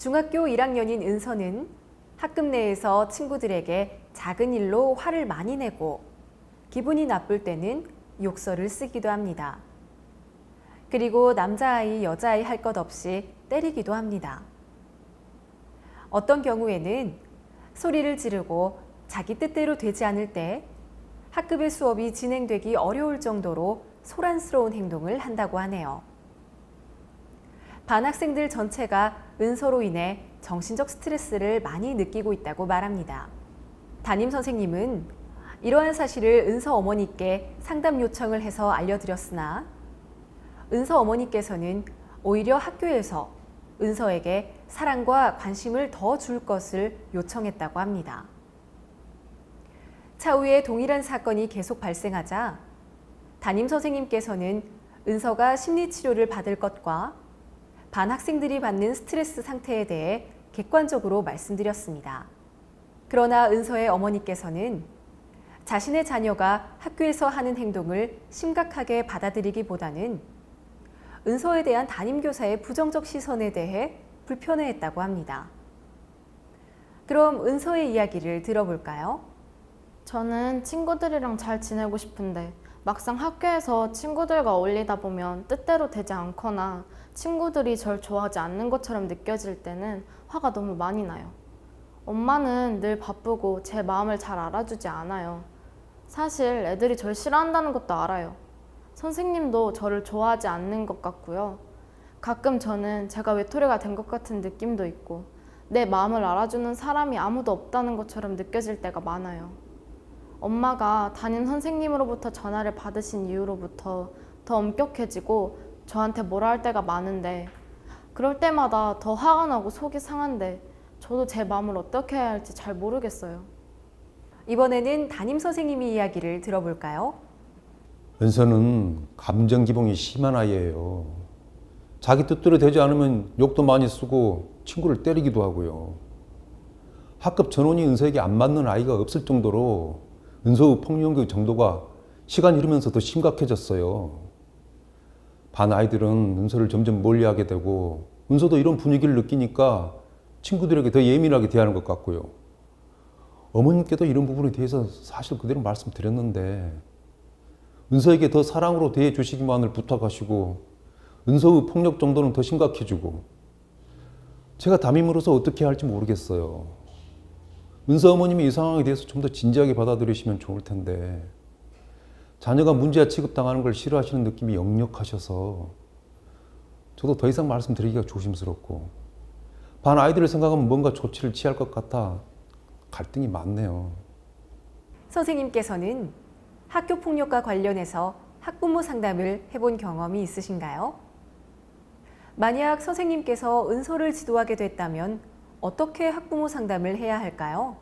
중학교 1학년인 은서는 학급 내에서 친구들에게 작은 일로 화를 많이 내고 기분이 나쁠 때는 욕설을 쓰기도 합니다. 그리고 남자아이, 여자아이 할 것 없이 때리기도 합니다. 어떤 경우에는 소리를 지르고 자기 뜻대로 되지 않을 때 학급의 수업이 진행되기 어려울 정도로 소란스러운 행동을 한다고 하네요. 반 학생들 전체가 은서로 인해 정신적 스트레스를 많이 느끼고 있다고 말합니다. 담임 선생님은 이러한 사실을 은서 어머니께 상담 요청을 해서 알려드렸으나 은서 어머니께서는 오히려 학교에서 은서에게 사랑과 관심을 더 줄 것을 요청했다고 합니다. 차후에 동일한 사건이 계속 발생하자 담임 선생님께서는 은서가 심리치료를 받을 것과 반 학생들이 받는 스트레스 상태에 대해 객관적으로 말씀드렸습니다. 그러나 은서의 어머니께서는 자신의 자녀가 학교에서 하는 행동을 심각하게 받아들이기보다는 은서에 대한 담임교사의 부정적 시선에 대해 불편해했다고 합니다. 그럼 은서의 이야기를 들어볼까요? 저는 친구들이랑 잘 지내고 싶은데 막상 학교에서 친구들과 어울리다 보면 뜻대로 되지 않거나 친구들이 절 좋아하지 않는 것처럼 느껴질 때는 화가 너무 많이 나요. 엄마는 늘 바쁘고 제 마음을 잘 알아주지 않아요. 사실 애들이 절 싫어한다는 것도 알아요. 선생님도 저를 좋아하지 않는 것 같고요. 가끔 저는 제가 외톨이가 된 것 같은 느낌도 있고 내 마음을 알아주는 사람이 아무도 없다는 것처럼 느껴질 때가 많아요. 엄마가 담임 선생님으로부터 전화를 받으신 이후로부터 더 엄격해지고 저한테 뭐라 할 때가 많은데 그럴 때마다 더 화가 나고 속이 상한데 저도 제 마음을 어떻게 해야 할지 잘 모르겠어요. 이번에는 담임 선생님의 이야기를 들어볼까요? 은서는 감정 기복이 심한 아이예요. 자기 뜻대로 되지 않으면 욕도 많이 쓰고 친구를 때리기도 하고요. 학급 전원이 은서에게 안 맞는 아이가 없을 정도로 은서의 폭력의 정도가 시간이 흐르면서 더 심각해졌어요. 반 아이들은 은서를 점점 멀리하게 되고 은서도 이런 분위기를 느끼니까 친구들에게 더 예민하게 대하는 것 같고요. 어머님께도 이런 부분에 대해서 사실 그대로 말씀드렸는데 은서에게 더 사랑으로 대해 주시기만을 부탁하시고 은서의 폭력 정도는 더 심각해지고 제가 담임으로서 어떻게 할지 모르겠어요. 은서 어머님이 이 상황에 대해서 좀 더 진지하게 받아들이시면 좋을 텐데 자녀가 문제아 취급당하는 걸 싫어하시는 느낌이 역력하셔서 저도 더 이상 말씀드리기가 조심스럽고 반 아이들을 생각하면 뭔가 조치를 취할 것 같아 갈등이 많네요. 선생님께서는 학교 폭력과 관련해서 학부모 상담을 해본 경험이 있으신가요? 만약 선생님께서 은서를 지도하게 됐다면 어떻게 학부모 상담을 해야 할까요?